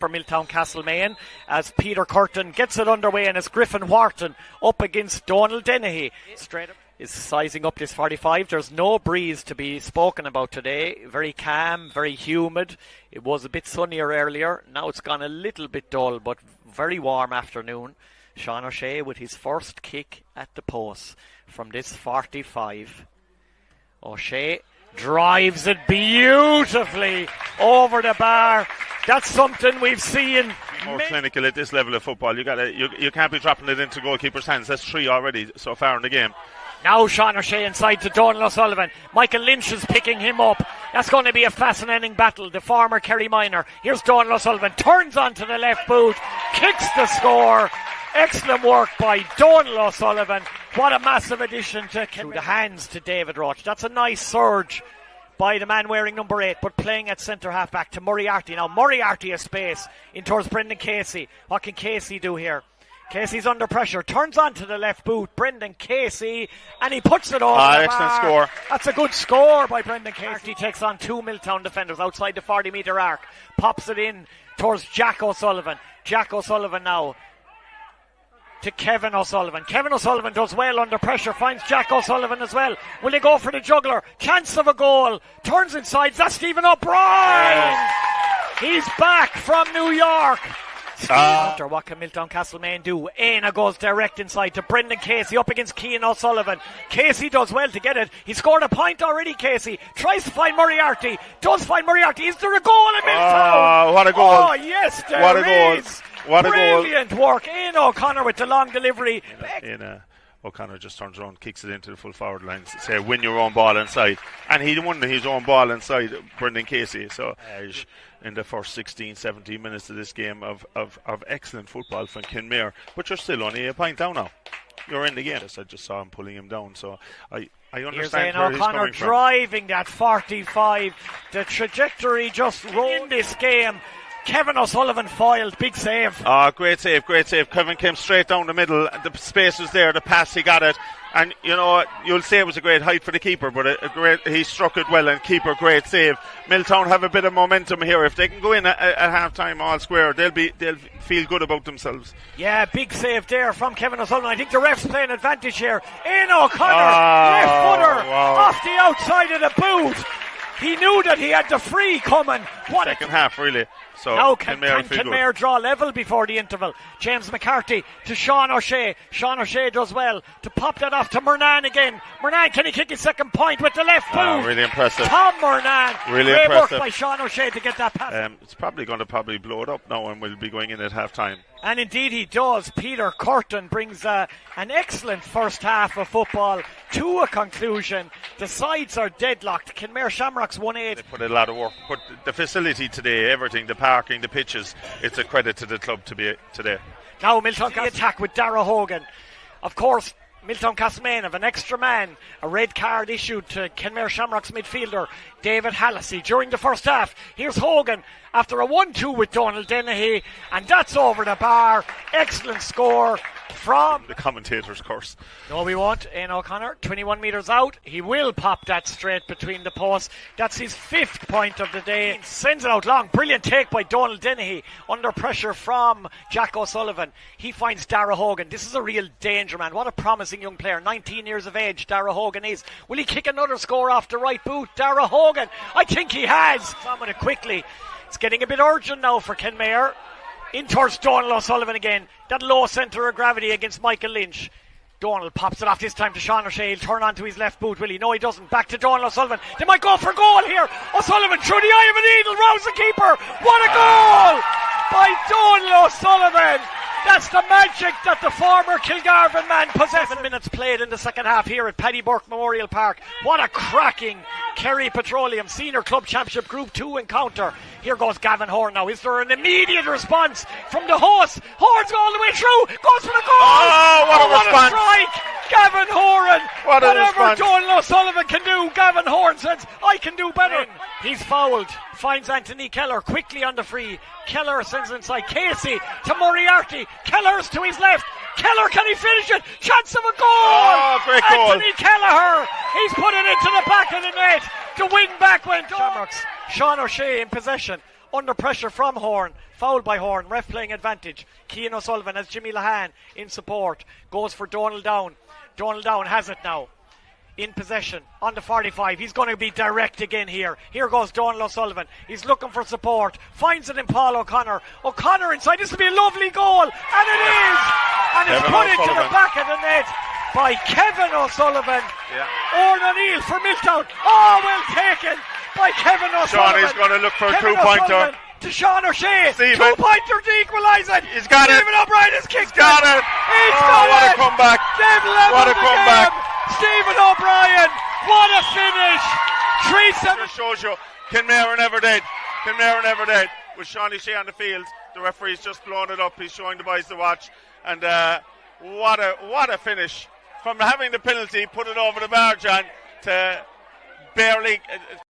for Milltown-Castlemaine as Peter Curtin gets it underway, and it's Griffin Wharton up against Donald Dennehy. Straight up is sizing up this 45. There's no breeze to be spoken about today. Very calm, very humid. It was a bit sunnier earlier. Now it's gone a little bit dull, but very warm afternoon. Sean O'Shea with his first kick at the post from this 45. O'Shea drives it beautifully over the bar. That's something we've seen. More clinical at this level of football. You can't be dropping it into goalkeeper's hands. That's 3 already so far in the game. Now Sean O'Shea inside to Donald O'Sullivan. Michael Lynch is picking him up. That's going to be a fascinating battle. The former Kerry Minor. Here's Donald O'Sullivan. Turns onto the left boot. Kicks the score. Excellent work by Donald O'Sullivan. What a massive addition to the hands to David Roach. That's a nice surge by the man wearing number 8, but playing at centre half back to Moriarty. Now Moriarty has space in towards Brendan Casey. What can Casey do here? Casey's under pressure, turns onto the left boot. Brendan Casey, and he puts it over the excellent bar. Score. That's a good score by Brendan Casey. He takes on 2 Milltown defenders outside the 40-metre arc. Pops it in towards Jack O'Sullivan. Jack O'Sullivan now to Kevin O'Sullivan. Kevin O'Sullivan does well under pressure, finds Jack O'Sullivan as well. Will they go for the juggler? Chance of a goal. Turns inside. That's Stephen O'Brien. He's back from New York. What can Milltown-Castlemaine do? Aina goes direct inside to Brendan Casey up against Cian O'Sullivan. Casey does well to get it. He scored a point already, Casey. Tries to find Moriarty. Does find Moriarty. Is there a goal in Milltown? What a goal. Oh, yes, there is. What a goal. Brilliant work. Aina O'Connor with the long delivery. O'Connor just turns around, kicks it into the full forward line, say win your own ball inside, and he won his own ball inside, Brendan Casey. So in the first 16-17 minutes of this game of excellent football from Kenmare, but you're still only a point down now. You're in the game. I just saw him pulling him down, so I understand where he's coming from. Driving that 45. The trajectory just rolled in this game. Kevin O'Sullivan foiled, big save. Great save. Kevin came straight down the middle, the space was there, the pass, he got it, and you'll say it was a great height for the keeper, but he struck it well, and keeper, great save. Milltown have a bit of momentum here. If they can go in at half time all square, they'll feel good about themselves. Yeah, big save there from Kevin O'Sullivan. I think the ref's playing advantage here. Ian O'Connor, left footer, off the outside of the boot. He knew that he had the free coming. Second half, really. So now can Kenmare draw level before the interval? James McCarthy to Sean O'Shea. Sean O'Shea does well to pop that off to Murnan again. Murnan, can he kick his second point with the left boot? Really impressive. Tom Murnan. Really great impressive. work by Sean O'Shea to get that pass. It's probably going to blow it up now, and we'll be going in at half time. And indeed he does. Peter Curtin brings an excellent first half of football to a conclusion. The sides are deadlocked. Kenmare Shamrocks 1-8. They put a lot of work. But the facility today, everything, the parking, the pitches, it's a credit to the club to be today. Now Milltown attack with Dara Hogan. Of course, Milltown-Castlemaine have an extra man. A red card issued to Kenmare Shamrocks midfielder David Hallisey during the first half. Here's Hogan after a 1-2 with Donald Dennehy, and that's over the bar. Excellent score from the commentator's curse. No, we won't. Ian O'Connor, 21 metres out. He will pop that straight between the posts. That's his 5th point of the day. He sends it out long. Brilliant take by Donald Dennehy under pressure from Jack O'Sullivan. He finds Dara Hogan. This is a real danger man. What a promising young player. 19 years of age, Dara Hogan is. Will he kick another score off the right boot? Dara Hogan. I think he has. On with it quickly. It's getting a bit urgent now for Kenmare. In towards Donald O'Sullivan again. That low centre of gravity against Michael Lynch. Donald pops it off this time to Sean O'Shea. He'll turn onto his left boot, will he? No, he doesn't. Back to Donald O'Sullivan. They might go for goal here. O'Sullivan through the eye of a needle. Rounds the keeper. What a goal by Donald O'Sullivan. That's the magic that the former Kilgarvan man possesses. 7 minutes played in the second half here at Paddy Burke Memorial Park. What a cracking Kerry Petroleum Senior Club Championship Group 2 encounter. Here goes Gavin Horn now. Is there an immediate response from the host? Horn's all the way through. Goes for the goal. What a strike. Gavin Horan. Whatever response. Donald O'Sullivan can do, Gavin Horn says, I can do better. He's fouled. Finds Anthony Keller quickly on the free. Keller sends it inside. Casey to Moriarty. Keller's to his left. Keller, can he finish it? Chance of a goal! Great goal. Anthony Kelleher. He's put it into the back of the net. The win back went Shamrocks. Sean O'Shea in possession. Under pressure from Horn. Foul by Horn. Ref playing advantage. Cian O'Sullivan has Jimmy Lahan in support. Goes for Donald Down. Donald Down has it now. In possession on the 45. He's going to be direct again here. Here goes Donald O'Sullivan. He's looking for support. Finds it in Paul O'Connor. O'Connor inside. This will be a lovely goal. And it is. And it's put into the back of the net by Kevin O'Sullivan. Oran O'Neill for Milltown. Oh, well taken by Kevin O'Sullivan. Sean is going to look for a Kevin 2-pointer. To Sean O'Shea. Stephen. 2-pointer to equalise it. He's got it. Stephen O'Brien has kicked He's got it. He's got it. What a comeback. They've leveled What a the comeback. game. Stephen O'Brien. What a finish. 3-7. Just shows you Kenmare never dead. Kenmare never dead. With Sean O'Shea on the field, the referee's just blown it up. He's showing the boys to watch. And what a finish. From having the penalty, put it over the bar, John, to barely